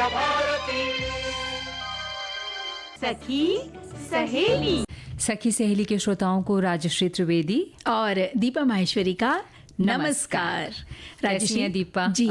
भारती। सखी सहेली। सखी सहेली के श्रोताओं को राजश्री त्रिवेदी और दीपा माहेश्वरी का नमस्कार। कैसी हैं दीपा? जी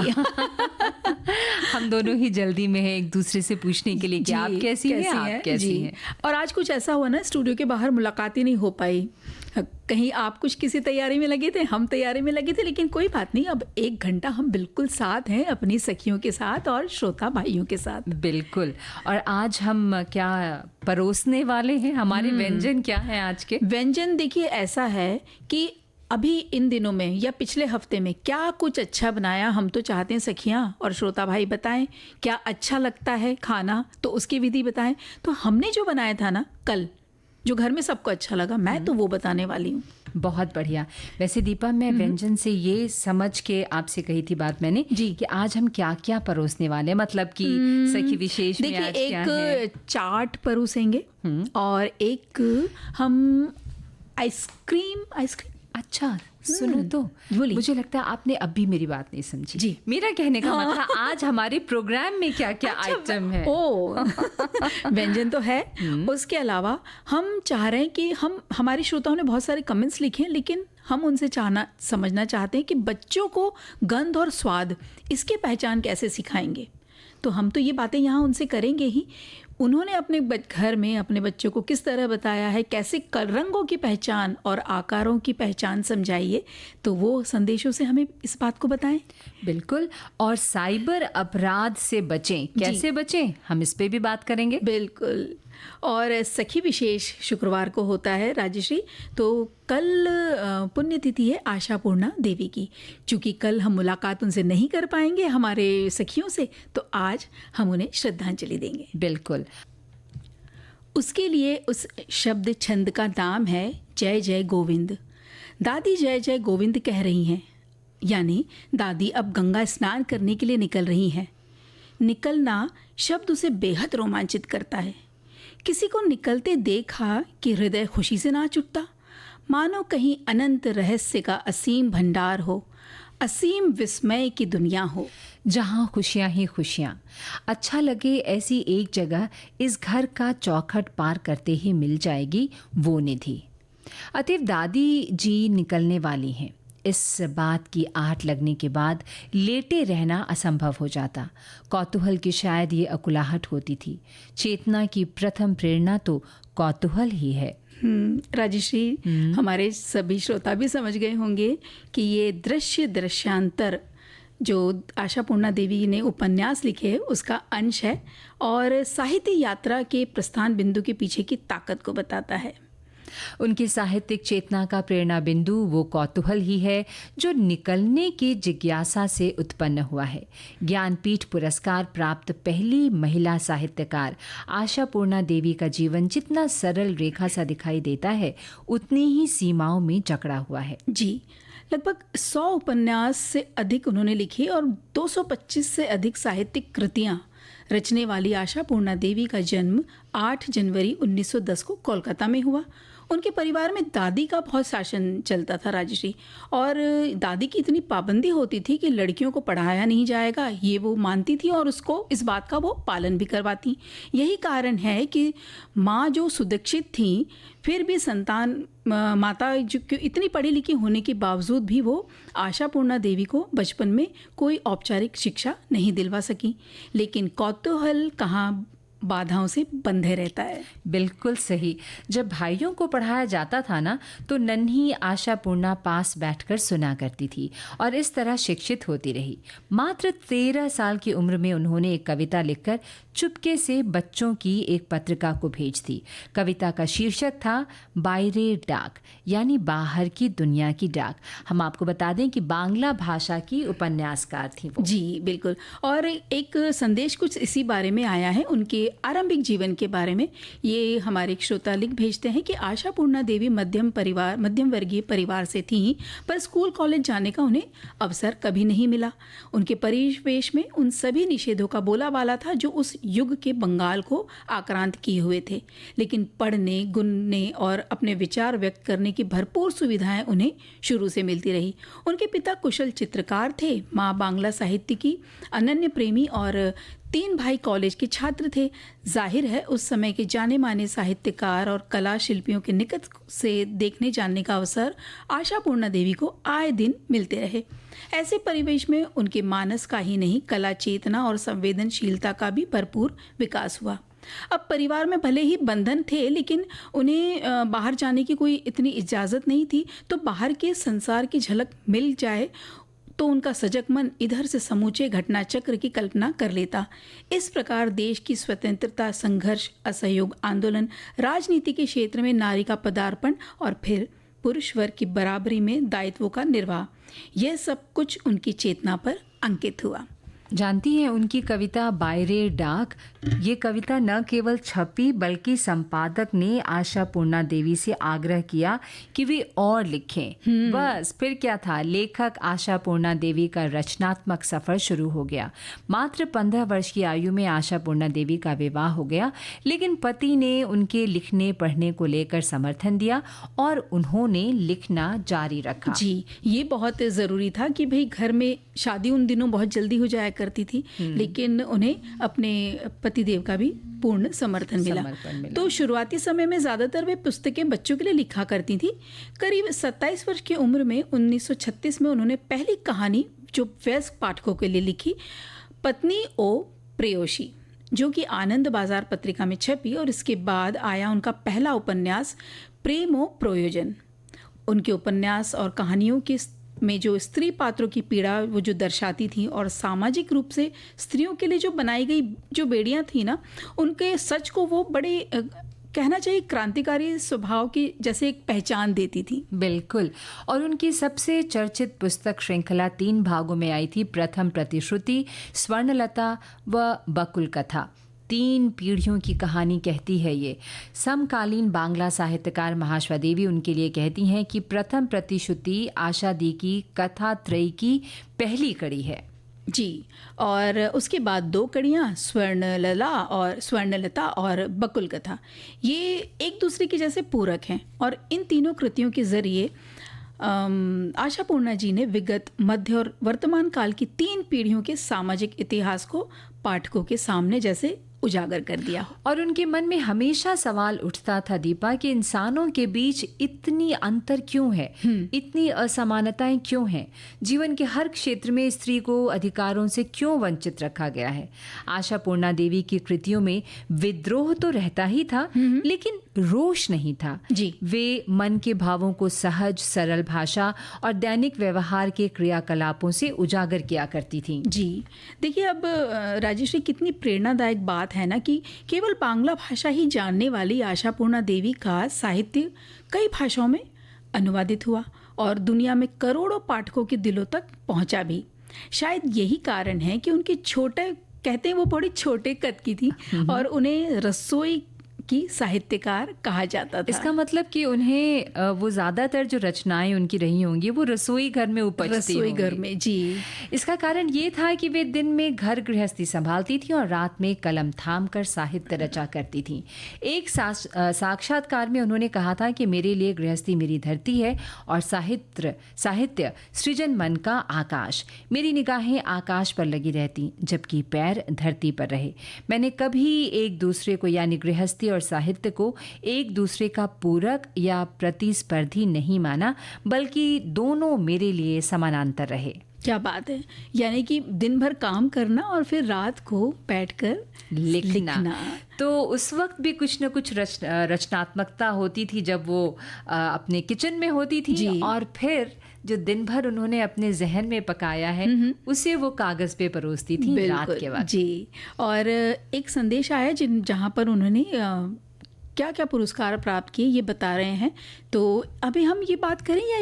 हम दोनों ही जल्दी में हैं एक दूसरे से पूछने के लिए कि आप कैसी हैं, आप कैसी हैं। और आज कुछ ऐसा हुआ ना, स्टूडियो के बाहर मुलाकात ही नहीं हो पाई। कहीं आप कुछ किसी तैयारी में लगे थे, हम तैयारी में लगे थे, लेकिन कोई बात नहीं। अब 1 घंटा हम बिल्कुल साथ हैं अपनी सखियों के साथ और श्रोता भाइयों के साथ। बिल्कुल। और आज हम क्या परोसने वाले हैं, हमारे व्यंजन क्या हैं आज के? व्यंजन देखिए ऐसा है कि अभी इन दिनों में या पिछले हफ्ते में क्या कुछ अच्छा बनाया, हम तो चाहते हैं सखियां और श्रोता भाई बताएं क्या अच्छा लगता है खाना, तो उसकी विधि बताएं। तो हमने जो बनाया था ना कल, जो घर में सबको अच्छा लगा, मैं तो वो बताने वाली हूँ। बहुत बढ़िया। वैसे दीपा, मैं व्यंजन से ये समझ के आपसे कही थी बात मैंने जी कि आज हम क्या क्या परोसने वाले हैं, मतलब कि सखी विशेष में आज क्या है? देखिए, एक चाट परोसेंगे और एक हम आइसक्रीम। अच्छा सुनो तो, मुझे लगता है आपने अभी मेरी बात नहीं समझी जी। मेरा कहने का मतलब आज हमारे प्रोग्राम में क्या क्या आइटम है। व्यंजन तो है, उसके अलावा हम चाह रहे हैं कि हमारे श्रोताओं ने बहुत सारे कमेंट्स लिखे हैं, लेकिन हम उनसे समझना चाहते हैं कि बच्चों को गंध और स्वाद इसके पहचान कैसे सिखाएंगे। तो हम तो ये बातें यहाँ उनसे करेंगे ही। उन्होंने अपने घर में अपने बच्चों को किस तरह बताया है, कैसे रंगों की पहचान और आकारों की पहचान समझाइए, तो वो संदेशों से हमें इस बात को बताएं। बिल्कुल। और साइबर अपराध से बचें, कैसे बचें, हम इस पे भी बात करेंगे। बिल्कुल। और सखी विशेष शुक्रवार को होता है राजश्री, तो कल पुण्यतिथि है आशापूर्णा देवी की। चूँकि कल हम मुलाकात उनसे नहीं कर पाएंगे हमारे सखियों से, तो आज हम उन्हें श्रद्धांजलि देंगे। बिल्कुल। उसके लिए उस शब्द छंद का नाम है जय जय गोविंद। दादी जय जय गोविंद कह रही हैं, यानी दादी अब गंगा स्नान करने के लिए निकल रही हैं। निकलना शब्द उसे बेहद रोमांचित करता है। किसी को निकलते देखा कि हृदय खुशी से नाच उठता, मानो कहीं अनंत रहस्य का असीम भंडार हो, असीम विस्मय की दुनिया हो, जहाँ खुशियाँ ही खुशियाँ। अच्छा लगे ऐसी एक जगह इस घर का चौखट पार करते ही मिल जाएगी वो निधि। अतएव दादी जी निकलने वाली हैं। इस बात की आहट लगने के बाद लेटे रहना असंभव हो जाता। कौतूहल की शायद ये अकुलाहट होती थी। चेतना की प्रथम प्रेरणा तो कौतूहल ही है। राजश्री, हमारे सभी श्रोता भी समझ गए होंगे कि ये दृश्यांतर जो आशापूर्णा देवी ने उपन्यास लिखे उसका अंश है और साहित्य यात्रा के प्रस्थान बिंदु के पीछे की ताकत को बताता है। उनकी साहित्यिक चेतना का प्रेरणा बिंदु वो कौतूहल ही है जो निकलने की जिज्ञासा से उत्पन्न हुआ है। ज्ञानपीठ पुरस्कार प्राप्त पहली महिला साहित्यकार आशापूर्णा देवी का जीवन जितना सरल रेखा सा दिखाई देता है, उतनी ही सीमाओं में जकड़ा हुआ है। जी, लगभग 100 उपन्यास से अधिक उन्होंने लिखी और 225 से अधिक साहित्यिक कृतियाँ रचने वाली आशापूर्णा देवी का जन्म 8 जनवरी 1910 को कोलकाता में हुआ। उनके परिवार में दादी का बहुत शासन चलता था राजश्री, और दादी की इतनी पाबंदी होती थी कि लड़कियों को पढ़ाया नहीं जाएगा, ये वो मानती थी और उसको इस बात का वो पालन भी करवाती। यही कारण है कि माँ जो सुदीक्षित थी, फिर भी माता जो इतनी पढ़ी लिखी होने के बावजूद भी वो आशापूर्णा देवी को बचपन में कोई औपचारिक शिक्षा नहीं दिलवा सकी। लेकिन कौतूहल कहाँ बाधाओं से बंधे रहता है। बिल्कुल सही। जब भाइयों को पढ़ाया जाता था ना, तो नन्ही आशापूर्णा पास बैठकर सुना करती थी और इस तरह शिक्षित होती रही। मात्र 13 साल की उम्र में उन्होंने एक कविता लिखकर चुपके से बच्चों की एक पत्रिका को भेज दी। कविता का शीर्षक था बायरे डाक, यानी बाहर की दुनिया की डाक। हम आपको बता दें कि बांग्ला भाषा की उपन्यासकार थी वो। जी बिल्कुल। और एक संदेश कुछ इसी बारे में आया है, उनके आरंभिक जीवन के बारे में। ये हमारे एक श्रोता लिख भेजते हैं कि आशापूर्णा देवी मध्यम वर्गीय परिवार से थीं, पर स्कूल कॉलेज जाने का उन्हें अवसर कभी नहीं मिला। उनके परिवेश में उन सभी निषेधों का बोलाबाला था जो उस युग के बंगाल को आक्रांत किए हुए थे, लेकिन पढ़ने, गुनने और अपने विचार व्यक्त करने की भरपूर सुविधाएं उन्हें शुरू से मिलती रही। उनके पिता कुशल चित्रकार थे, माँ बांग्ला साहित्य की अनन्य प्रेमी और तीन भाई कॉलेज के छात्र थे। जाहिर है उस समय के जाने माने साहित्यकार और कला शिल्पियों के निकट से देखने जानने का अवसर आशापूर्णा देवी को आए दिन मिलते रहे। ऐसे परिवेश में उनके मानस का ही नहीं, कला चेतना और संवेदनशीलता का भी भरपूर विकास हुआ। अब परिवार में भले ही बंधन थे, लेकिन उन्हें बाहर जाने की कोई इतनी इजाज़त नहीं थी, तो बाहर के संसार की झलक मिल जाए तो उनका सजग मन इधर से समूचे घटना चक्र की कल्पना कर लेता। इस प्रकार देश की स्वतंत्रता संघर्ष, असहयोग आंदोलन, राजनीति के क्षेत्र में नारी का पदार्पण और फिर पुरुष वर्ग की बराबरी में दायित्वों का निर्वाह, यह सब कुछ उनकी चेतना पर अंकित हुआ। जानती हैं, उनकी कविता बायरे डाक, ये कविता न केवल छपी बल्कि संपादक ने आशापूर्णा देवी से आग्रह किया कि वे और लिखें। बस फिर क्या था, लेखक आशापूर्णा देवी का रचनात्मक सफर शुरू हो गया। मात्र 15 वर्ष की आयु में आशापूर्णा देवी का विवाह हो गया, लेकिन पति ने उनके लिखने पढ़ने को लेकर समर्थन दिया और उन्होंने लिखना जारी रखा। जी, ये बहुत ज़रूरी था कि भाई घर में शादी उन दिनों बहुत जल्दी हो जाया करती थी, लेकिन उन्हें अपने पतिदेव का भी पूर्ण समर्थन मिला। तो शुरुआती समय में ज़्यादातर वे पुस्तकें बच्चों के लिए लिखा करती थी। करीब 27 वर्ष की उम्र में 1936 में उन्होंने पहली कहानी जो वयस्क पाठकों के लिए लिखी, पत्नी ओ प्रेयोशी, जो कि आनंद बाजार पत्रिका में छपी, और इसके बाद आया उनका पहला उपन्यास प्रेम ओ प्रयोजन। उनके उपन्यास और कहानियों के में जो स्त्री पात्रों की पीड़ा वो जो दर्शाती थी, और सामाजिक रूप से स्त्रियों के लिए जो बनाई गई जो बेड़ियां थी ना, उनके सच को वो बड़े कहना चाहिए क्रांतिकारी स्वभाव की जैसे एक पहचान देती थी। बिल्कुल। और उनकी सबसे चर्चित पुस्तक श्रृंखला 3 भागों में आई थी। प्रथम प्रतिश्रुति, स्वर्णलता व बकुल कथा। 3 पीढ़ियों की कहानी कहती है ये। समकालीन बांग्ला साहित्यकार महाश्वा देवी उनके लिए कहती हैं कि प्रथम प्रतिश्रुति आशा दी की कथा त्रयी की पहली कड़ी है। जी, और उसके बाद 2 कड़ियाँ स्वर्णलता और बकुल कथा, ये एक दूसरे के जैसे पूरक हैं, और इन तीनों कृतियों के जरिए आशापूर्णा जी ने विगत, मध्य और वर्तमान काल की 3 पीढ़ियों के सामाजिक इतिहास को पाठकों के सामने जैसे उजागर कर दिया। और उनके मन में हमेशा सवाल उठता था दीपा कि इंसानों के बीच इतनी अंतर क्यों है, इतनी असमानताएं क्यों हैं, जीवन के हर क्षेत्र में स्त्री को अधिकारों से क्यों वंचित रखा गया है। आशापूर्णा देवी की कृतियों में विद्रोह तो रहता ही था, लेकिन रोष नहीं था। जी, वे मन के भावों को सहज सरल भाषा और दैनिक व्यवहार के क्रियाकलापों से उजागर किया करती थी। जी, देखिए अब राजेश्वरी, कितनी प्रेरणादायक बात है ना कि केवल बांग्ला भाषा ही जानने वाली आशापूर्णा देवी का साहित्य कई भाषाओं में अनुवादित हुआ और दुनिया में करोड़ों पाठकों के दिलों तक पहुंचा भी। शायद यही कारण है कि उनके छोटे, कहते हैं वो बड़ी छोटे कद की थी, और उन्हें रसोई की साहित्यकार कहा जाता था। इसका मतलब कि उन्हें वो ज़्यादातर जो रचनाएं उनकी रही होंगी वो रसोई घर में उपजती होंगी। रसोई घर में, जी। इसका कारण ये था कि वे दिन में घर गृहस्थी संभालती थी और रात में कलम थाम कर साहित्य रचा करती थी। एक साक्षात्कार में उन्होंने कहा था कि मेरे लिए गृहस्थी मेरी धरती है और साहित्य सृजन मन का आकाश। मेरी निगाहें आकाश पर लगी रहती जबकि पैर धरती पर रहे। मैंने कभी एक दूसरे को यानी गृहस्थी और साहित्य को एक दूसरे का पूरक या प्रतिस्पर्धी नहीं माना, बल्कि दोनों मेरे लिए समानांतर रहे। क्या बात है, यानी कि दिन भर काम करना और फिर रात को बैठकर लिखना। तो उस वक्त भी कुछ न कुछ रचनात्मकता होती थी जब वो अपने किचन में होती थी, और फिर जो दिन भर उन्होंने अपने जहन में पकाया है उसे वो कागज पे परोसती थी रात के वक्त। जी, और एक संदेश आया जहाँ पर उन्होंने क्या क्या पुरस्कार प्राप्त किए ये बता रहे हैं। तो अभी हम ये बात करें या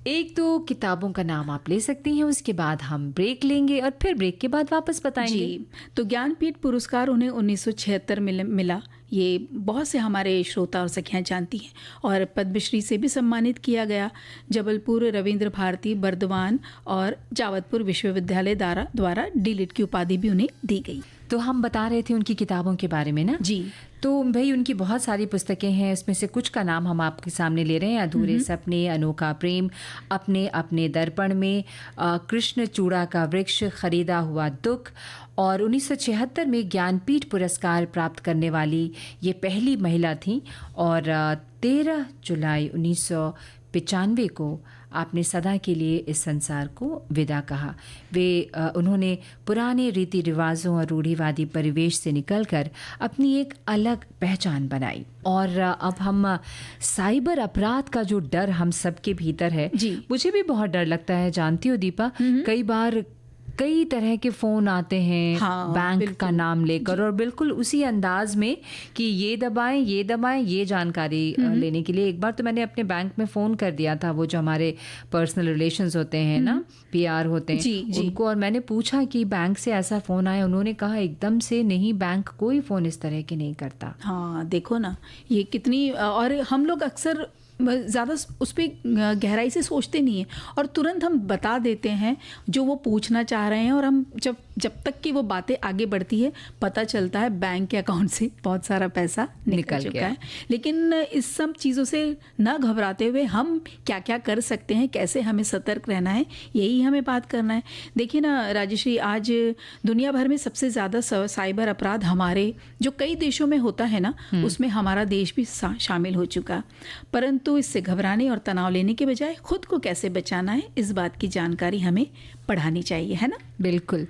एक दो किताबों का नाम आप ले सकती हैं, उसके बाद हम ब्रेक लेंगे और फिर ब्रेक के बाद वापस बताएंगे। जी, तो ज्ञानपीठ पुरस्कार उन्हें 1976 में मिला, ये बहुत से हमारे श्रोता और सखियाँ जानती हैं, और पद्मश्री से भी सम्मानित किया गया। जबलपुर रविंद्र भारती, बर्दवान और जावतपुर विश्वविद्यालय द्वारा डीलिट की उपाधि भी उन्हें दी गई। तो हम बता रहे थे उनकी किताबों के बारे में ना। जी, तो भाई उनकी बहुत सारी पुस्तकें हैं, इसमें से कुछ का नाम हम आपके सामने ले रहे हैं। अधूरे सपने, अनोखा प्रेम, अपने अपने दर्पण में, कृष्ण चूड़ा का वृक्ष, खरीदा हुआ दुख, और 1976 में ज्ञानपीठ पुरस्कार प्राप्त करने वाली ये पहली महिला थी। और 13 जुलाई 1995 को आपने सदा के लिए इस संसार को विदा कहा। उन्होंने पुराने रीति रिवाजों और रूढ़िवादी परिवेश से निकलकर अपनी एक अलग पहचान बनाई। और अब हम साइबर अपराध का जो डर हम सबके भीतर है, मुझे भी बहुत डर लगता है, जानती हो दीपा। कई बार कई तरह के फ़ोन आते हैं, बैंक का नाम लेकर, और बिल्कुल उसी अंदाज में कि ये दबाएं ये जानकारी लेने के लिए। एक बार तो मैंने अपने बैंक में फ़ोन कर दिया था, वो जो हमारे पर्सनल रिलेशंस होते हैं ना, पीआर होते हैं, उनको, और मैंने पूछा कि बैंक से ऐसा फ़ोन आया। उन्होंने कहा एकदम से नहीं, बैंक कोई फ़ोन इस तरह के नहीं करता। हाँ, देखो ना ये कितनी, और हम लोग अक्सर ज़्यादा उस पर गहराई से सोचते नहीं हैं और तुरंत हम बता देते हैं जो वो पूछना चाह रहे हैं। और हम जब तक कि वो बातें आगे बढ़ती है, पता चलता है बैंक के अकाउंट से बहुत सारा पैसा निकल चुका है। लेकिन इस सब चीज़ों से न घबराते हुए हम क्या क्या कर सकते हैं, कैसे हमें सतर्क रहना है, यही हमें बात करना है। देखिए ना राजेश्री, आज दुनिया भर में सबसे ज़्यादा साइबर अपराध हमारे जो कई देशों में होता है ना, उसमें हमारा देश भी शामिल हो चुका। परंतु तो इससे घबराने और तनाव लेने के बजाय खुद को कैसे बचाना है, इस बात की जानकारी हमें पढ़ानी चाहिए, है ना। बिल्कुल।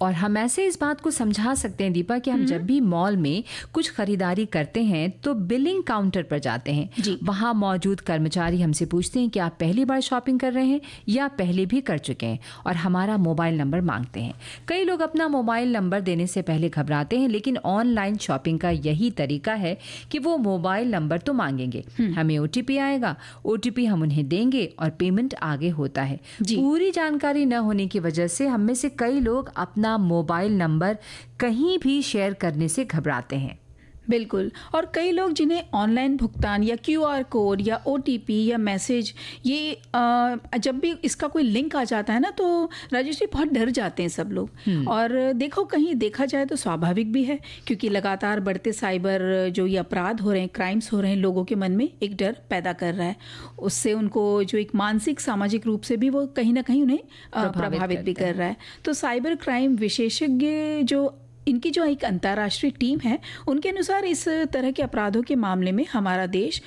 और हम ऐसे इस बात को समझा सकते हैं दीपा कि हम जब भी मॉल में कुछ खरीदारी करते हैं तो बिलिंग काउंटर पर जाते हैं। वहाँ मौजूद कर्मचारी हमसे पूछते हैं कि आप पहली बार शॉपिंग कर रहे हैं या पहले भी कर चुके हैं, और हमारा मोबाइल नंबर मांगते हैं। कई लोग अपना मोबाइल नंबर देने से पहले घबराते हैं, लेकिन ऑनलाइन शॉपिंग का यही तरीका है कि वो मोबाइल नंबर तो मांगेंगे, हमें OTP आएगा, OTP हम उन्हें देंगे और पेमेंट आगे होता है। पूरी जानकारी न होने की वजह से हम में से कई लोग अपना मोबाइल नंबर कहीं भी शेयर करने से घबराते हैं। बिल्कुल। और कई लोग जिन्हें ऑनलाइन भुगतान या QR कोड या OTP या मैसेज, ये जब भी इसका कोई लिंक आ जाता है ना, तो राजेश बहुत डर जाते हैं सब लोग। और देखो, कहीं देखा जाए तो स्वाभाविक भी है, क्योंकि लगातार बढ़ते साइबर जो ये अपराध हो रहे हैं, क्राइम्स हो रहे हैं, लोगों के मन में एक डर पैदा कर रहा है। उससे उनको जो एक मानसिक सामाजिक रूप से भी वो कहीं ना कहीं उन्हें प्रभावित भी कर रहा है। तो साइबर क्राइम विशेषज्ञ जो इनकी जो एक अंतर्राष्ट्रीय टीम है, उनके अनुसार इस तरह के अपराधों के मामले में हमारा देश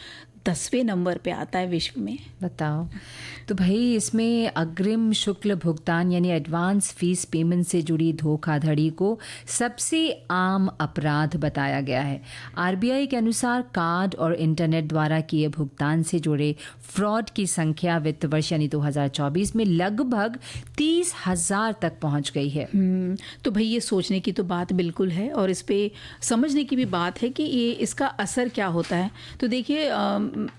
10वें नंबर पे आता है विश्व में। बताओ। तो भाई इसमें अग्रिम शुल्क भुगतान यानी एडवांस फीस पेमेंट से जुड़ी धोखाधड़ी को सबसे आम अपराध बताया गया है। RBI के अनुसार कार्ड और इंटरनेट द्वारा किए भुगतान से जुड़े फ्रॉड की संख्या वित्त वर्ष यानी 2024 में लगभग 30,000 तक पहुंच गई है। तो भाई ये सोचने की तो बात बिल्कुल है, और इस पे समझने की भी बात है कि ये इसका असर क्या होता है। तो देखिए,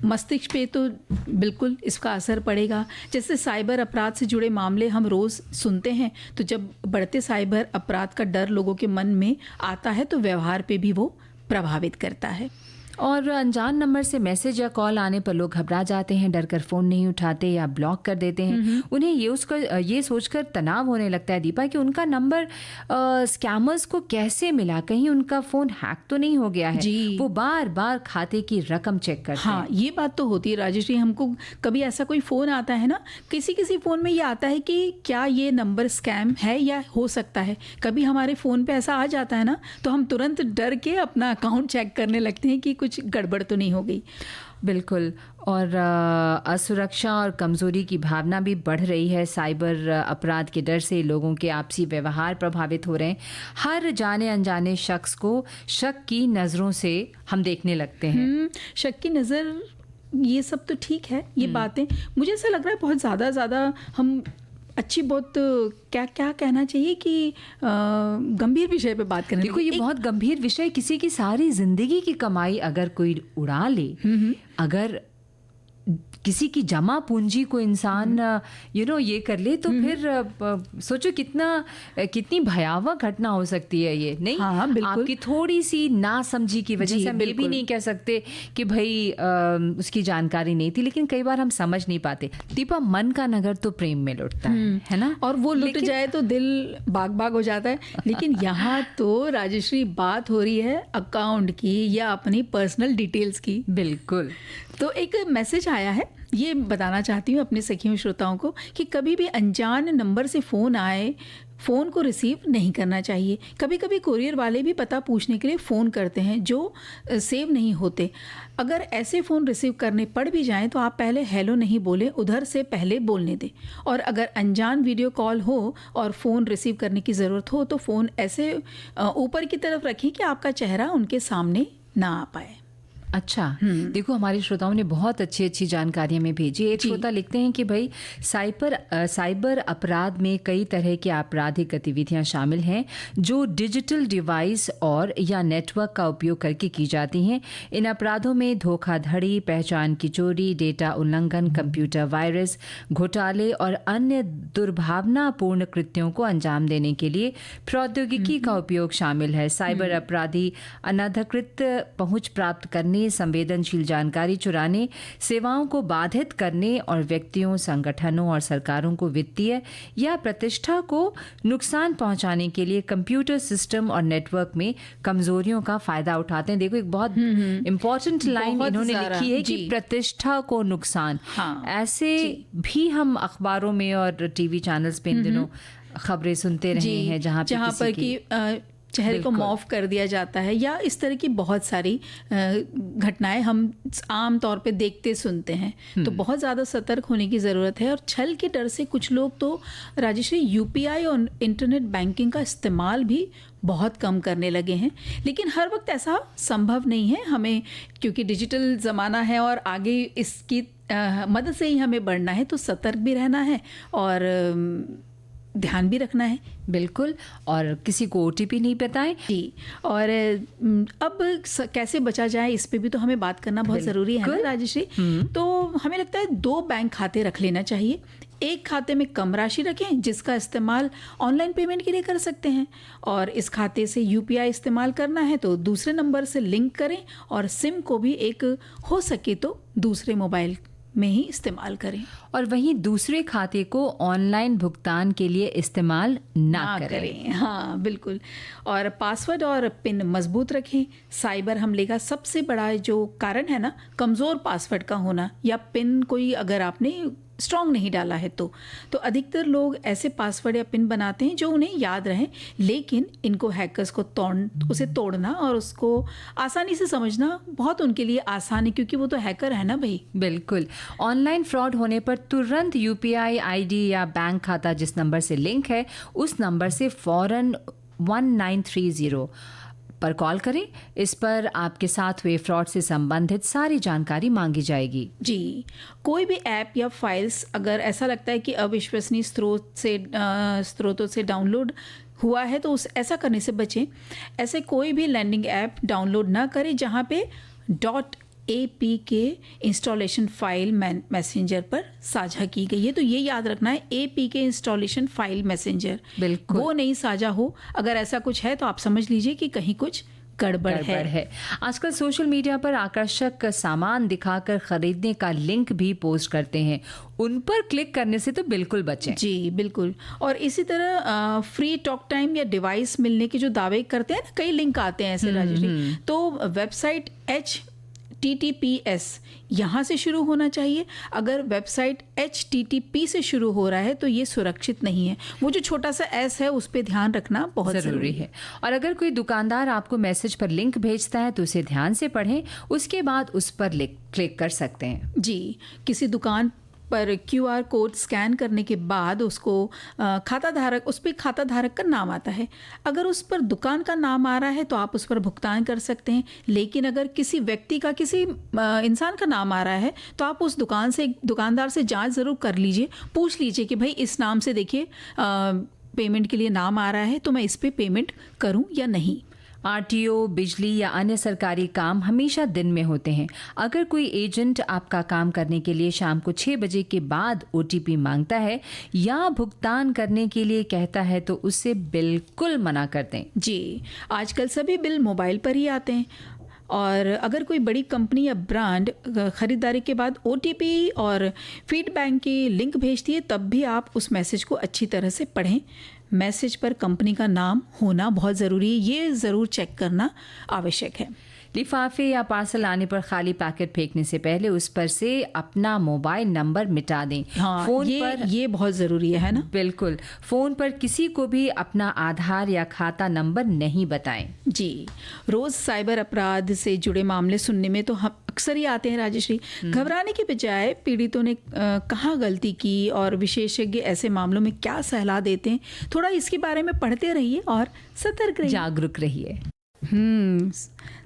मस्तिष्क पे तो बिल्कुल इसका असर पड़ेगा। जैसे साइबर अपराध से जुड़े मामले हम रोज़ सुनते हैं, तो जब बढ़ते साइबर अपराध का डर लोगों के मन में आता है तो व्यवहार पे भी वो प्रभावित करता है। और अनजान नंबर से मैसेज या कॉल आने पर लोग घबरा जाते हैं, डर कर फ़ोन नहीं उठाते या ब्लॉक कर देते हैं। उन्हें ये सोचकर तनाव होने लगता है दीपा कि उनका नंबर स्कैमर्स को कैसे मिला, कहीं उनका फ़ोन हैक तो नहीं हो गया है। वो बार बार खाते की रकम चेक करते हैं। हाँ, ये बात तो होती है राजेश जी। हमको कभी ऐसा कोई फ़ोन आता है ना, किसी फ़ोन में ये आता है कि क्या ये नंबर स्कैम है या हो सकता है। कभी हमारे फ़ोन पे ऐसा आ जाता है ना, तो हम तुरंत डर के अपना अकाउंट चेक करने लगते हैं कि कुछ गड़बड़ तो नहीं हो गई। बिल्कुल। और असुरक्षा और कमज़ोरी की भावना भी बढ़ रही है। साइबर अपराध के डर से लोगों के आपसी व्यवहार प्रभावित हो रहे हैं। हर जाने अनजाने शख्स को शक की नज़रों से हम देखने लगते हैं। शक की नज़र, ये सब तो ठीक है, ये बातें मुझे ऐसा लग रहा है बहुत ज़्यादा हम अच्छी बहुत क्या कहना चाहिए कि गंभीर विषय पे बात करने। देखो, ये बहुत गंभीर विषय, किसी की सारी जिंदगी की कमाई अगर कोई उड़ा ले, अगर किसी की जमा पूंजी को इंसान ये कर ले तो फिर सोचो कितनी भयावह घटना हो सकती है ये, नहीं? हाँ, बिल्कुल। आपकी थोड़ी सी नासमझी की वजह से हम ये भी नहीं कह सकते कि भाई उसकी जानकारी नहीं थी, लेकिन कई बार हम समझ नहीं पाते। दीपा, मन का नगर तो प्रेम में लुटता है ना? और वो लुट जाए तो दिल बाग बाग हो जाता है। लेकिन यहाँ तो राजश्री बात हो रही है अकाउंट की या अपनी पर्सनल डिटेल्स की। बिल्कुल। तो एक मैसेज आया है, ये बताना चाहती हूँ अपने सखियों श्रोताओं को कि कभी भी अनजान नंबर से फ़ोन आए, फ़ोन को रिसीव नहीं करना चाहिए। कभी कभी कुरियर वाले भी पता पूछने के लिए फ़ोन करते हैं जो सेव नहीं होते। अगर ऐसे फ़ोन रिसीव करने पड़ भी जाएं तो आप पहले हेलो नहीं बोलें, उधर से पहले बोलने दें। और अगर अनजान वीडियो कॉल हो और फ़ोन रिसीव करने की ज़रूरत हो तो फ़ोन ऐसे ऊपर की तरफ रखें कि आपका चेहरा उनके सामने ना आ पाए। अच्छा, देखो हमारे श्रोताओं ने बहुत अच्छी अच्छी जानकारियां में भेजी। एक श्रोता लिखते हैं कि भाई साइबर अपराध में कई तरह की आपराधिक गतिविधियां शामिल हैं जो डिजिटल डिवाइस और या नेटवर्क का उपयोग करके की जाती हैं। इन अपराधों में धोखाधड़ी, पहचान की चोरी, डेटा उल्लंघन, कंप्यूटर वायरस, घोटाले और अन्य दुर्भावनापूर्ण कृत्यों को अंजाम देने के लिए प्रौद्योगिकी का उपयोग शामिल है। साइबर अपराधी अनधिकृत पहुंच प्राप्त करने, संवेदनशील जानकारी चुराने, सेवाओं को बाधित करने और व्यक्तियों, संगठनों और सरकारों को वित्तीय या प्रतिष्ठा को नुकसान पहुंचाने के लिए कंप्यूटर सिस्टम और नेटवर्क में कमजोरियों का फायदा उठाते हैं। देखो, एक बहुत इंपॉर्टेंट लाइन इन्होंने लिखी है कि प्रतिष्ठा को नुकसान। हाँ, ऐसे भी हम अखबारों में और टीवी चैनल्स पे इन दिनों खबरें सुनते रहे हैं जहां पर कि चेहरे को मॉफ कर दिया जाता है या इस तरह की बहुत सारी घटनाएं हम आम तौर पे देखते सुनते हैं। तो बहुत ज़्यादा सतर्क होने की ज़रूरत है। और छल के डर से कुछ लोग तो राजश्री यूपीआई और इंटरनेट बैंकिंग का इस्तेमाल भी बहुत कम करने लगे हैं। लेकिन हर वक्त ऐसा संभव नहीं है हमें, क्योंकि डिजिटल ज़माना है और आगे इसकी मदद से ही हमें बढ़ना है। तो सतर्क भी रहना है और ध्यान भी रखना है। बिल्कुल। और किसी को ओटीपी नहीं बताएं जी। और अब कैसे बचा जाए इस पे भी तो हमें बात करना बहुत ज़रूरी है ना राजश्री। तो हमें लगता है 2 बैंक खाते रख लेना चाहिए। एक खाते में कम राशि रखें जिसका इस्तेमाल ऑनलाइन पेमेंट के लिए कर सकते हैं, और इस खाते से यूपीआई इस्तेमाल करना है तो दूसरे नंबर से लिंक करें, और सिम को भी एक हो सके तो दूसरे मोबाइल में ही इस्तेमाल करें। और वहीं दूसरे खाते को ऑनलाइन भुगतान के लिए इस्तेमाल ना करें। हाँ, बिल्कुल। और पासवर्ड और पिन मजबूत रखें। साइबर हमले का सबसे बड़ा जो कारण है ना, कमज़ोर पासवर्ड का होना या पिन कोई अगर आपने स्ट्रॉन्ग नहीं डाला है तो अधिकतर लोग ऐसे पासवर्ड या पिन बनाते हैं जो उन्हें याद रहें, लेकिन इनको हैकर्स को उसे तोड़ना और उसको आसानी से समझना बहुत उनके लिए आसान है, क्योंकि वो तो हैकर है ना भाई। बिल्कुल। ऑनलाइन फ्रॉड होने पर तुरंत यूपीआई आईडी या बैंक खाता जिस नंबर से लिंक है उस नंबर से फौरन 1930 पर कॉल करें। इस पर आपके साथ हुए फ्रॉड से संबंधित सारी जानकारी मांगी जाएगी। जी। कोई भी ऐप या फाइल्स अगर ऐसा लगता है कि अविश्वसनीय स्रोतों से डाउनलोड हुआ है तो ऐसा करने से बचें। ऐसे कोई भी लैंडिंग ऐप डाउनलोड ना करें जहां पे .apk इंस्टॉलेशन फाइल मैसेंजर पर साझा की गई है। तो ये याद रखना है, APK इंस्टॉलेशन फाइल मैसेंजर, बिल्कुल वो नहीं साझा हो। अगर ऐसा कुछ है तो आप समझ लीजिए कि कहीं कुछ गड़बड़ है। आजकल सोशल मीडिया पर आकर्षक सामान दिखाकर खरीदने का लिंक भी पोस्ट करते हैं, उन पर क्लिक करने से तो बिल्कुल बचें। जी बिल्कुल। और इसी तरह फ्री टॉक टाइम या डिवाइस मिलने के जो दावे करते हैं ना, कई लिंक आते हैं ऐसे राजश्री, तो वेबसाइट HTTPS यहाँ से शुरू होना चाहिए। अगर वेबसाइट HTTP से शुरू हो रहा है तो ये सुरक्षित नहीं है। वो जो छोटा सा S है उस पर ध्यान रखना बहुत ज़रूरी है। और अगर कोई दुकानदार आपको मैसेज पर लिंक भेजता है तो उसे ध्यान से पढ़ें, उसके बाद उस पर क्लिक कर सकते हैं। जी। किसी दुकान पर QR कोड स्कैन करने के बाद उसको उस पर खाता धारक का नाम आता है। अगर उस पर दुकान का नाम आ रहा है तो आप उस पर भुगतान कर सकते हैं। लेकिन अगर किसी व्यक्ति का, किसी इंसान का नाम आ रहा है तो आप उस दुकानदार से जांच ज़रूर कर लीजिए, पूछ लीजिए कि भाई इस नाम से देखिए पेमेंट के लिए नाम आ रहा है तो मैं इस पर पेमेंट करूं या नहीं। आरटीओ, बिजली या अन्य सरकारी काम हमेशा दिन में होते हैं। अगर कोई एजेंट आपका काम करने के लिए शाम को 6 बजे के बाद ओटीपी मांगता है या भुगतान करने के लिए कहता है तो उससे बिल्कुल मना कर दें। जी, आजकल सभी बिल मोबाइल पर ही आते हैं और अगर कोई बड़ी कंपनी या ब्रांड ख़रीदारी के बाद ओटीपी और फीडबैक की लिंक भेजती है तब भी आप उस मैसेज को अच्छी तरह से पढ़ें। मैसेज पर कंपनी का नाम होना बहुत ज़रूरी है, ये ज़रूर चेक करना आवश्यक है। लिफाफे या पार्सल आने पर खाली पैकेट फेंकने से पहले उस पर से अपना मोबाइल नंबर मिटा दें। हाँ, फोन पर ये बहुत ज़रूरी है ना? बिल्कुल, फ़ोन पर किसी को भी अपना आधार या खाता नंबर नहीं बताएं। जी, रोज़ साइबर अपराध से जुड़े मामले सुनने में तो हम अक्सर ही आते हैं राजश्री। घबराने के बजाय पीड़ितों ने कहाँ गलती की और विशेषज्ञ ऐसे मामलों में क्या सलाह देते हैं, थोड़ा इसके बारे में पढ़ते रहिए और सतर्क रहिए, जागरूक रहिए।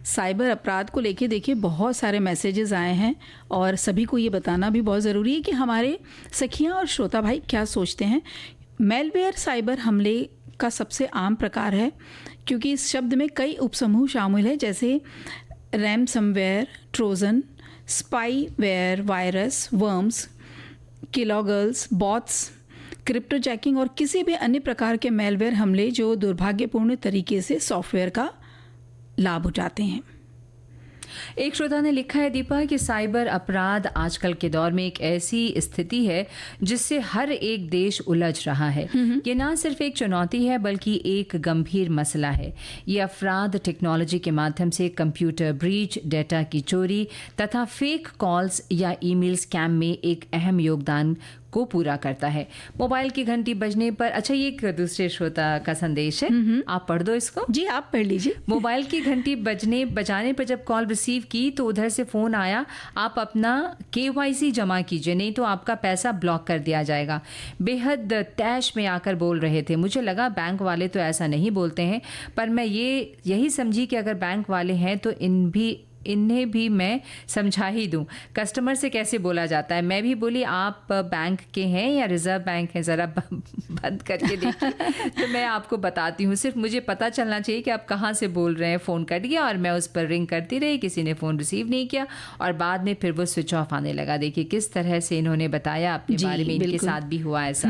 साइबर अपराध को लेके देखिए बहुत सारे मैसेजेस आए हैं और सभी को ये बताना भी बहुत ज़रूरी है कि हमारे सखियां और श्रोता भाई क्या सोचते हैं। मेलवेयर साइबर हमले का सबसे आम प्रकार है क्योंकि इस शब्द में कई उपसमूह शामिल हैं, जैसे ransomware, Trojan, spyware, virus, worms, keyloggers, bots, cryptojacking और किसी भी अन्य प्रकार के मेलवेयर हमले जो दुर्भाग्यपूर्ण तरीके से सॉफ्टवेयर का लाभ उठाते हैं। एक श्रोता ने लिखा है दीपा कि साइबर अपराध आजकल के दौर में एक ऐसी स्थिति है जिससे हर एक देश उलझ रहा है। ये ना सिर्फ एक चुनौती है बल्कि एक गंभीर मसला है। ये अपराध टेक्नोलॉजी के माध्यम से कंप्यूटर ब्रीच, डेटा की चोरी तथा फेक कॉल्स या ईमेल स्कैम में एक अहम योगदान को पूरा करता है। मोबाइल की घंटी बजने पर, अच्छा ये एक दूसरे श्रोता का संदेश है, आप पढ़ दो इसको। जी, आप पढ़ लीजिए। मोबाइल की घंटी बजाने पर जब कॉल रिसीव की तो उधर से फ़ोन आया, आप अपना KYC जमा कीजिए नहीं तो आपका पैसा ब्लॉक कर दिया जाएगा। बेहद तैश में आकर बोल रहे थे। मुझे लगा बैंक वाले तो ऐसा नहीं बोलते हैं, पर मैं यही समझी कि अगर बैंक वाले हैं तो इन्हें भी मैं समझा ही दूं कस्टमर से कैसे बोला जाता है। मैं भी बोली आप बैंक के हैं या रिजर्व बैंक है, ज़रा बंद करके देखिए तो मैं आपको बताती हूँ। सिर्फ मुझे पता चलना चाहिए कि आप कहाँ से बोल रहे हैं। फ़ोन कट गया और मैं उस पर रिंग करती रही, किसी ने फ़ोन रिसीव नहीं किया और बाद में फिर वो स्विच ऑफ आने लगा। देखिए किस तरह से इन्होंने बताया अपने बारे में, इनके साथ भी हुआ ऐसा।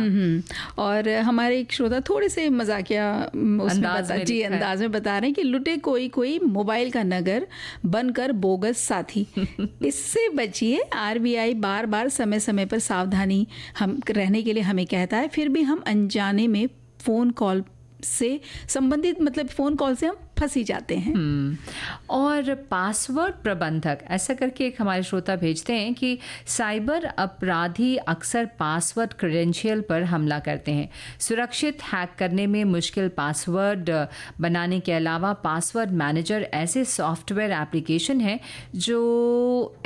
और हमारे एक श्रोता थोड़े से मजाकिया अंदाज में बता रहे हैं कि लुटे कोई मोबाइल का नगर बनकर बोगस साथी। इससे बचिए। RBI बार बार समय समय पर सावधानी हम रहने के लिए हमें कहता है, फिर भी हम अनजाने में फ़ोन कॉल से संबंधित फ़ोन कॉल से हम फंसी जाते हैं। और पासवर्ड प्रबंधक, ऐसा करके एक हमारे श्रोता भेजते हैं कि साइबर अपराधी अक्सर पासवर्ड क्रेडेंशियल पर हमला करते हैं। सुरक्षित हैक करने में मुश्किल पासवर्ड बनाने के अलावा पासवर्ड मैनेजर ऐसे सॉफ्टवेयर एप्लीकेशन है जो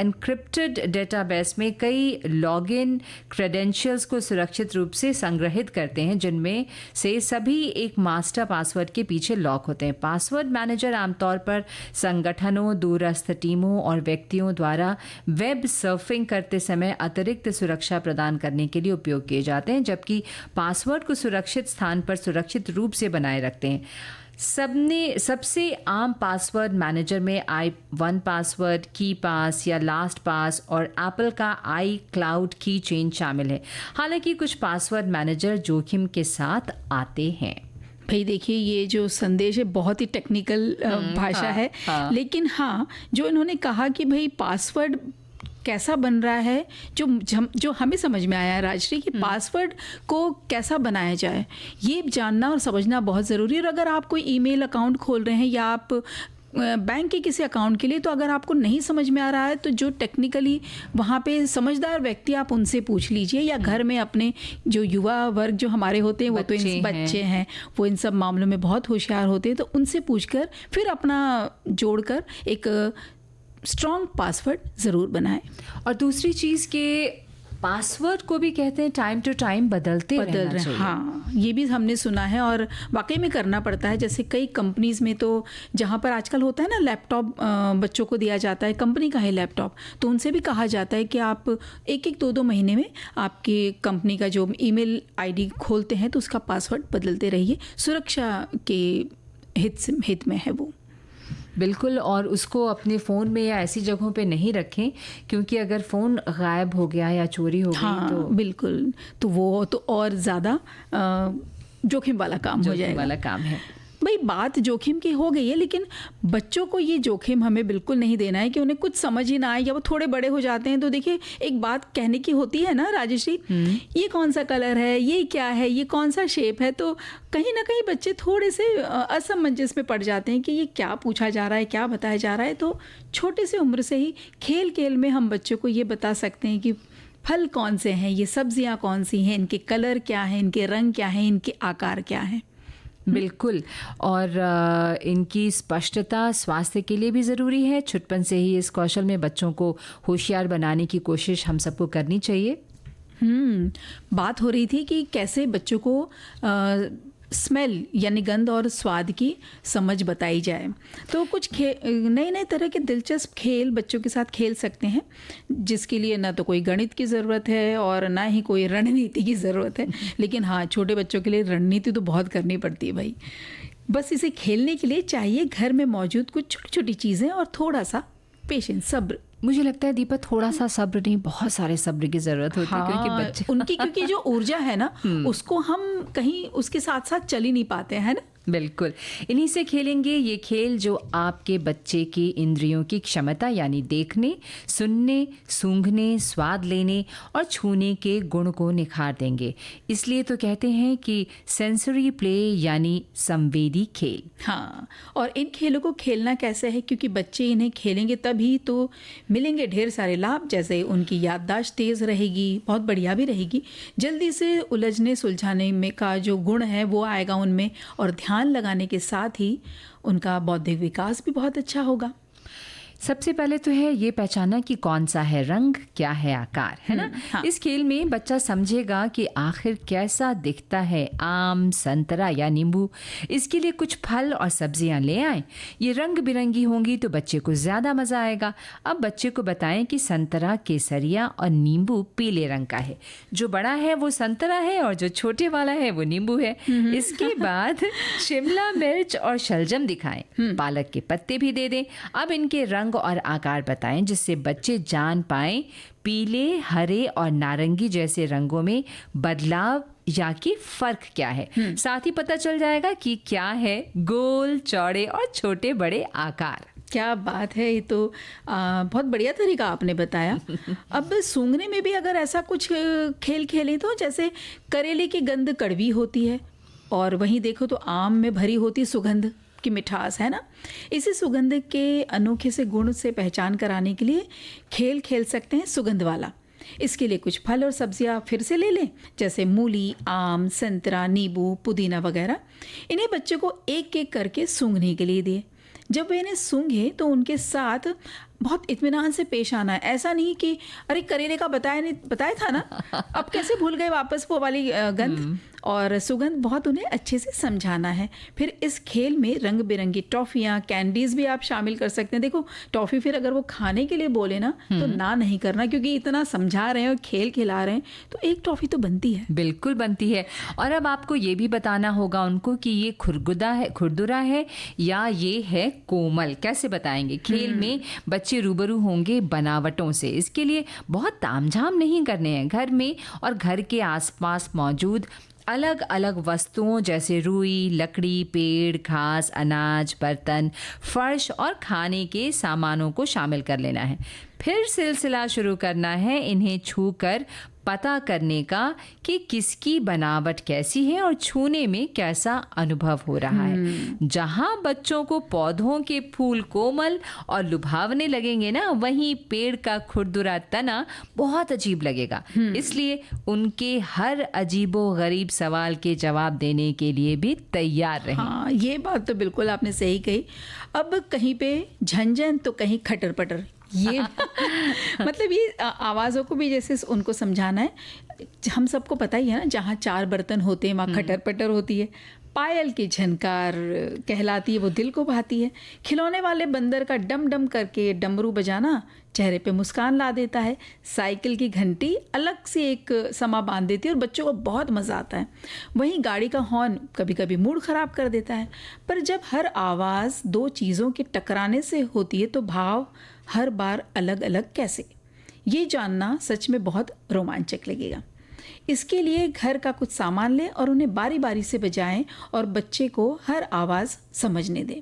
एन्क्रिप्टेड डेटाबेस में कई लॉगिन क्रेडेंशियल्स को सुरक्षित रूप से संग्रहित करते हैं, जिनमें से सभी एक मास्टर पासवर्ड के पीछे लॉक होते हैं। पासवर्ड मैनेजर आमतौर पर संगठनों, दूरस्थ टीमों और व्यक्तियों द्वारा वेब सर्फिंग करते समय अतिरिक्त सुरक्षा प्रदान करने के लिए उपयोग किए जाते हैं, जबकि पासवर्ड को सुरक्षित स्थान पर सुरक्षित रूप से बनाए रखते हैं। सबसे आम पासवर्ड मैनेजर में i1 पासवर्ड, KeePass या LastPass और एप्पल का iCloud की चेन शामिल है। हालांकि कुछ पासवर्ड मैनेजर जोखिम के साथ आते हैं। भाई देखिए, ये जो संदेश है बहुत ही टेक्निकल भाषा है, लेकिन हाँ, जो इन्होंने कहा कि भाई पासवर्ड कैसा बन रहा है, जो हमें समझ में आया राजश्री कि पासवर्ड को कैसा बनाया जाए, ये जानना और समझना बहुत ज़रूरी है। और अगर आप कोई ईमेल अकाउंट खोल रहे हैं या आप बैंक के किसी अकाउंट के लिए, तो अगर आपको नहीं समझ में आ रहा है तो जो टेक्निकली वहाँ पे समझदार व्यक्ति, आप उनसे पूछ लीजिए। या घर में अपने जो युवा वर्ग जो हमारे होते हैं, वो तो बच्चे हैं, वो इन सब मामलों में बहुत होशियार होते हैं, तो उनसे पूछकर फिर अपना जोड़कर एक स्ट्रॉन्ग पासवर्ड ज़रूर बनाएं। और दूसरी चीज़ के पासवर्ड को भी कहते हैं टाइम टू टाइम बदलते रहना चाहिए। हाँ, ये भी हमने सुना है और वाकई में करना पड़ता है। जैसे कई कंपनीज में तो जहाँ पर आजकल होता है ना, लैपटॉप बच्चों को दिया जाता है, कंपनी का है लैपटॉप, तो उनसे भी कहा जाता है कि आप एक 2 महीने में आपकी कंपनी का जो ईमेल ID खोलते हैं तो उसका पासवर्ड बदलते रहिए। सुरक्षा के हित में है वो। बिल्कुल, और उसको अपने फ़ोन में या ऐसी जगहों पे नहीं रखें, क्योंकि अगर फ़ोन गायब हो गया या चोरी हो गई हाँ तो बिल्कुल, तो वो तो और ज़्यादा जोखिम वाला काम हो जोखिम जाएगा। वाला काम है। भाई बात जोखिम की हो गई है, लेकिन बच्चों को ये जोखिम हमें बिल्कुल नहीं देना है कि उन्हें कुछ समझ ही ना आए, या वो थोड़े बड़े हो जाते हैं तो देखिए एक बात कहने की होती है ना राजेश्री, ये कौन सा कलर है, ये क्या है, ये कौन सा शेप है, तो कहीं ना कहीं बच्चे थोड़े से असमंजस में पड़ जाते हैं कि ये क्या पूछा जा रहा है, क्या बताया जा रहा है। तो छोटे से उम्र से ही खेल खेल में हम बच्चों को ये बता सकते हैं कि फल कौन से हैं, ये सब्जियां कौन सी हैं, इनके कलर क्या हैं, इनके रंग क्या हैं, इनके आकार क्या हैं। बिल्कुल, और इनकी स्पष्टता स्वास्थ्य के लिए भी ज़रूरी है। छुटपन से ही इस कौशल में बच्चों को होशियार बनाने की कोशिश हम सबको करनी चाहिए। बात हो रही थी कि कैसे बच्चों को स्मेल यानी गंध और स्वाद की समझ बताई जाए। तो कुछ नए नए तरह के दिलचस्प खेल बच्चों के साथ खेल सकते हैं, जिसके लिए ना तो कोई गणित की ज़रूरत है और ना ही कोई रणनीति की ज़रूरत है। लेकिन हाँ, छोटे बच्चों के लिए रणनीति तो बहुत करनी पड़ती है भाई। बस इसे खेलने के लिए चाहिए घर में मौजूद कुछ छोटी छोटी चीज़ें और थोड़ा सा पेशेंस, सब्र। मुझे लगता है दीपा, थोड़ा सा सब्र नहीं, बहुत सारे सब्र की ज़रूरत होती है, क्योंकि बच्चे क्योंकि जो ऊर्जा है ना उसको हम कहीं उसके साथ साथ चल ही नहीं पाते हैं ना। बिल्कुल, इन्हीं से खेलेंगे ये खेल जो आपके बच्चे की इंद्रियों की क्षमता यानी देखने, सुनने, सूंघने, स्वाद लेने और छूने के गुण को निखार देंगे। इसलिए तो कहते हैं कि सेंसरी प्ले यानी संवेदी खेल। हाँ, और इन खेलों को खेलना कैसे है, क्योंकि बच्चे इन्हें खेलेंगे तभी तो मिलेंगे ढेर सारे लाभ, जैसे उनकी याददाश्त तेज़ रहेगी, बहुत बढ़िया भी रहेगी, जल्दी से उलझने सुलझाने में का जो गुण है वो आएगा उनमें, और ध्यान लगाने के साथ ही उनका बौद्धिक विकास भी बहुत अच्छा होगा। सबसे पहले तो है ये पहचाना कि कौन सा है रंग, क्या है आकार, है ना। हाँ। इस खेल में बच्चा समझेगा कि आखिर कैसा दिखता है आम, संतरा या नींबू। इसके लिए कुछ फल और सब्जियां ले आएं। ये रंग बिरंगी होंगी तो बच्चे को ज़्यादा मज़ा आएगा। अब बच्चे को बताएं कि संतरा केसरिया और नींबू पीले रंग का है। जो बड़ा है वो संतरा है और जो छोटे वाला है वो नींबू है। इसके बाद शिमला मिर्च और शलजम दिखाएं। पालक के पत्ते भी दे दें। अब इनके रंग और आकार बताएं, जिससे बच्चे जान पाएं पीले, हरे और नारंगी जैसे रंगों में बदलाव या कि फर्क क्या है। साथ ही पता चल जाएगा कि क्या है गोल, चौड़े और छोटे बड़े आकार। क्या बात है, ये तो बहुत बढ़िया तरीका आपने बताया। अब सूंघने में भी अगर ऐसा कुछ खेल खेलें तो, जैसे करेले की गंध कड़वी होती है और वहीं देखो तो आम में भरी होती सुगंध की मिठास, है ना। इसी सुगंध के अनोखे से गुण से पहचान कराने के लिए खेल खेल सकते हैं सुगंध वाला। इसके लिए कुछ फल और सब्जियां फिर से ले लें, जैसे मूली, आम, संतरा, नींबू, पुदीना वगैरह। इन्हें बच्चों को एक एक करके सूंघने के लिए दिए। जब वे इन्हें सूंघे तो उनके साथ बहुत इत्मीनान से पेश आना है। ऐसा नहीं कि अरे करेले का बताया था ना, अब कैसे भूल गए वापस वो वाली गंध और सुगंध। बहुत उन्हें अच्छे से समझाना है। फिर इस खेल में रंग बिरंगी टॉफ़ियाँ, कैंडीज़ भी आप शामिल कर सकते हैं। देखो टॉफ़ी फिर अगर वो खाने के लिए बोले ना तो ना नहीं करना, क्योंकि इतना समझा रहे हैं और खेल खिला रहे हैं तो एक टॉफ़ी तो बनती है। बिल्कुल बनती है। और अब आपको ये भी बताना होगा उनको कि ये खुरदुरा है या ये है कोमल। कैसे बताएंगे? खेल में बच्चे रूबरू होंगे बनावटों से। इसके लिए बहुत तामझाम नहीं करने हैं। घर में और घर के आसपास मौजूद अलग अलग वस्तुओं जैसे रुई, लकड़ी, पेड़, घास, अनाज, बर्तन, फर्श और खाने के सामानों को शामिल कर लेना है। फिर सिलसिला शुरू करना है इन्हें छूकर पता करने का कि किसकी बनावट कैसी है और छूने में कैसा अनुभव हो रहा है। जहां बच्चों को पौधों के फूल कोमल और लुभावने लगेंगे ना, वहीं पेड़ का खुरदुरा तना बहुत अजीब लगेगा। इसलिए उनके हर अजीबो गरीब सवाल के जवाब देने के लिए भी तैयार रहें। हाँ, ये बात तो बिल्कुल आपने सही कही। अब कहीं पे झंझन तो कहीं खटर पटर, ये मतलब ये आवाज़ों को भी जैसे उनको समझाना है। हम सबको पता ही है ना, जहाँ चार बर्तन होते हैं वहाँ खटर पटर होती है। पायल की झनकार कहलाती है, वो दिल को भाती है। खिलौने वाले बंदर का डम डम करके डमरू बजाना चेहरे पे मुस्कान ला देता है। साइकिल की घंटी अलग से एक समा बांध देती है और बच्चों को बहुत मज़ा आता है। वहीं गाड़ी का हॉर्न कभी कभी मूड ख़राब कर देता है। पर जब हर आवाज़ दो चीज़ों के टकराने से होती है तो भाव हर बार अलग अलग कैसे, ये जानना सच में बहुत रोमांचक लगेगा। इसके लिए घर का कुछ सामान लें और उन्हें बारी बारी से बजाएं और बच्चे को हर आवाज़ समझने दें।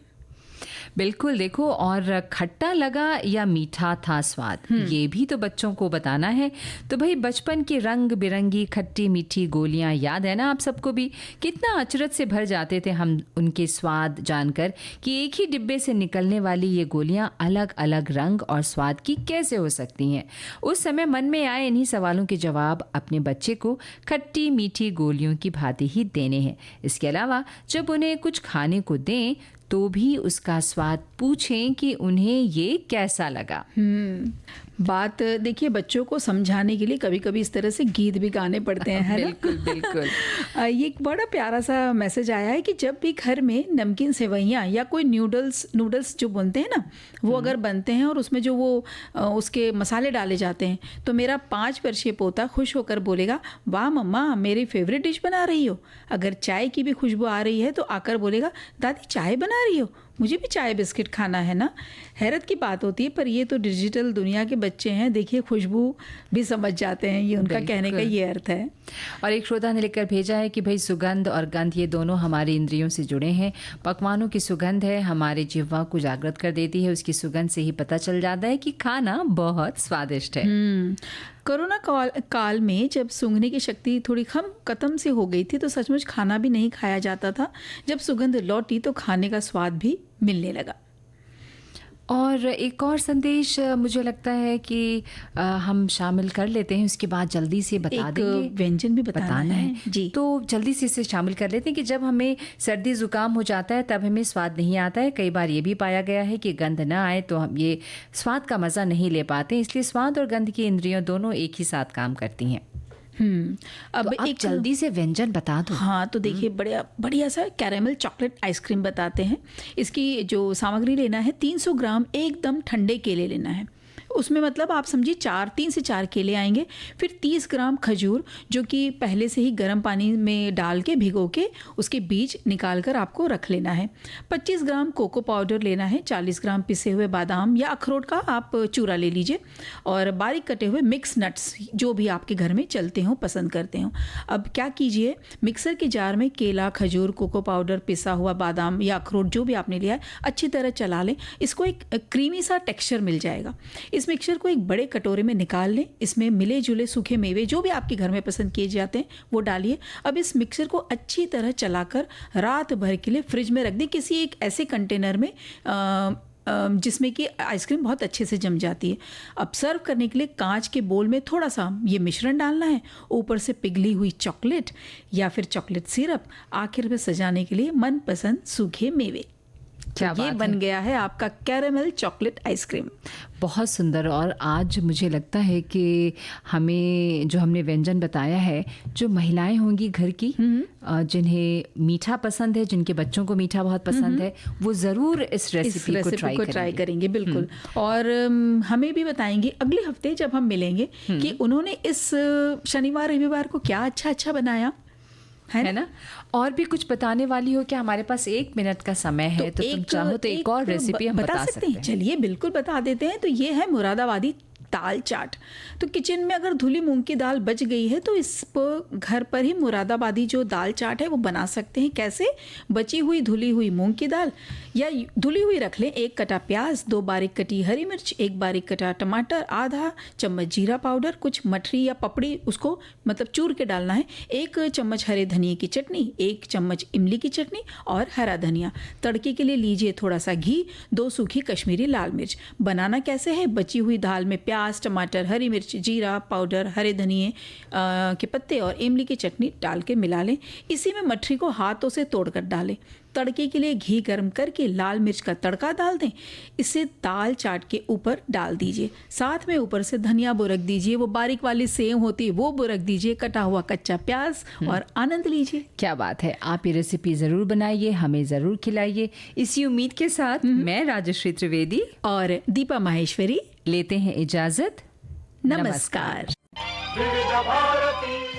बिल्कुल, देखो, और खट्टा लगा या मीठा था स्वाद, ये भी तो बच्चों को बताना है। तो भाई बचपन की रंग बिरंगी खट्टी मीठी गोलियां याद है ना आप सबको भी? कितना अचरज से भर जाते थे हम उनके स्वाद जानकर कि एक ही डिब्बे से निकलने वाली ये गोलियां अलग अलग रंग और स्वाद की कैसे हो सकती हैं। उस समय मन में आए इन्हीं सवालों के जवाब अपने बच्चे को खट्टी मीठी गोलियों की भांति ही देने हैं। इसके अलावा जब उन्हें कुछ खाने को दें तो भी उसका स्वाद पूछें कि उन्हें ये कैसा लगा। बात देखिए, बच्चों को समझाने के लिए कभी कभी इस तरह से गीत भी गाने पड़ते हैं, है ना? बिल्कुल बिल्कुल। ये एक बड़ा प्यारा सा मैसेज आया है कि जब भी घर में नमकीन सेवइयाँ या कोई नूडल्स जो बनते हैं ना, वो अगर बनते हैं और उसमें जो वो उसके मसाले डाले जाते हैं तो मेरा 5 वर्षीय पोता खुश होकर बोलेगा, वाह मम्मा, मेरी फेवरेट डिश बना रही हो। अगर चाय की भी खुशबू आ रही है तो आकर बोलेगा, दादी चाय बना रही हो, मुझे भी चाय बिस्किट खाना है ना। हैरत की बात होती है, पर ये तो डिजिटल दुनिया के बच्चे हैं। देखिए, खुशबू भी समझ जाते हैं, ये उनका कहने का ये अर्थ है। और एक श्रोता ने लिखकर भेजा है कि भाई सुगंध और गंध ये दोनों हमारी इंद्रियों से जुड़े हैं। पकवानों की सुगंध है, हमारे जिह्वा को जागृत कर देती है। उसकी सुगंध से ही पता चल जाता है कि खाना बहुत स्वादिष्ट है। कोरोना काल में जब सूंघने की शक्ति थोड़ी खत्म सी हो गई थी तो सचमुच खाना भी नहीं खाया जाता था। जब सुगंध लौटी तो खाने का स्वाद भी मिलने लगा। और एक और संदेश मुझे लगता है कि हम शामिल कर लेते हैं, उसके बाद जल्दी से बता देंगे। व्यंजन भी बताना है जी, तो जल्दी से इसे शामिल कर लेते हैं कि जब हमें सर्दी जुकाम हो जाता है तब हमें स्वाद नहीं आता है। कई बार ये भी पाया गया है कि गंध ना आए तो हम ये स्वाद का मज़ा नहीं ले पाते, इसलिए स्वाद और गंध की इंद्रियां दोनों एक ही साथ काम करती हैं। अब तो एक जल्दी से व्यंजन बता दो। हाँ, तो देखिए, बढ़िया सा कैरेमल चॉकलेट आइसक्रीम बताते हैं। इसकी जो सामग्री लेना है, 300 ग्राम एकदम ठंडे केले लेना है। उसमें मतलब आप समझिए 3 से 4 केले आएंगे। फिर 30 ग्राम खजूर, जो कि पहले से ही गर्म पानी में डाल के भिगो के उसके बीज निकाल कर आपको रख लेना है। 25 ग्राम कोको पाउडर लेना है। 40 ग्राम पिसे हुए बादाम या अखरोट का आप चूरा ले लीजिए। और बारीक कटे हुए मिक्स नट्स, जो भी आपके घर में चलते हों, पसंद करते हों। अब क्या कीजिए, मिक्सर के जार में केला, खजूर, कोको पाउडर, पिसा हुआ बादाम या अखरोट जो भी आपने लिया है अच्छी तरह चला लें। इसको एक क्रीमी सा टेक्सचर मिल जाएगा। इस मिक्सचर को एक बड़े कटोरे में निकाल लें। इसमें मिले जुले सूखे मेवे जो भी आपके घर में पसंद किए जाते हैं वो डालिए। अब इस मिक्सचर को अच्छी तरह चलाकर रात भर के लिए फ्रिज में रख दें, किसी एक ऐसे कंटेनर में जिसमें कि आइसक्रीम बहुत अच्छे से जम जाती है। अब सर्व करने के लिए कांच के बोल में थोड़ा सा ये मिश्रण डालना है, ऊपर से पिघली हुई चॉकलेट या फिर चॉकलेट सिरप, आखिर में सजाने के लिए मनपसंद सूखे मेवे। क्या ये बन गया है आपका कैरेमल चॉकलेट आइसक्रीम। बहुत सुंदर। और आज मुझे लगता है कि हमने व्यंजन बताया है, जो महिलाएं होंगी घर की, जिन्हें मीठा पसंद है, जिनके बच्चों को मीठा बहुत पसंद है, वो ज़रूर इस रेसिपी को ट्राई करेंगे। बिल्कुल। और हमें भी बताएंगे अगले हफ्ते जब हम मिलेंगे कि उन्होंने इस शनिवार रविवार को क्या अच्छा बनाया है ना। और भी कुछ बताने वाली हो क्या? हमारे पास 1 मिनट का समय है, तो तुम चाहो तो एक और रेसिपी हम बता सकते हैं। चलिए बिल्कुल बता देते हैं। तो ये है मुरादाबादी दाल चाट। तो किचन में अगर धुली मूंग की दाल बच गई है तो इस पर घर पर ही मुरादाबादी जो दाल चाट है वो बना सकते हैं। कैसे? बची हुई धुली हुई मूंग की दाल या धुली हुई रख लें, 1 कटा प्याज, 2 बारीक कटी हरी मिर्च, 1 बारीक कटा टमाटर, आधा चम्मच जीरा पाउडर, कुछ मठरी या पपड़ी उसको मतलब चूर के डालना है, 1 चम्मच हरे धनिए की चटनी, 1 चम्मच इमली की चटनी और हरा धनिया। तड़के के लिए लीजिए थोड़ा सा घी, 2 सूखी कश्मीरी लाल मिर्च। बनाना कैसे है? बची हुई दाल में प्याज, टमाटर, हरी मिर्च, जीरा पाउडर, हरे धनिए के पत्ते और इमली की चटनी डाल के मिला लें। इसी में मठरी को हाथों से तोड़कर डालें। तड़के के लिए घी गर्म करके लाल मिर्च का तड़का डाल दें। इसे दाल चाट के ऊपर डाल दीजिए। साथ में ऊपर से धनिया बुरक दीजिए, वो बारीक वाली सेव होती है वो बुरक दीजिए, कटा हुआ कच्चा प्याज, और आनंद लीजिए। क्या बात है। आप ये रेसिपी ज़रूर बनाइए, हमें ज़रूर खिलाइए। इसी उम्मीद के साथ मैं राजश्री त्रिवेदी और दीपा माहेश्वरी लेते हैं इजाजत। नमस्कार। विविध भारती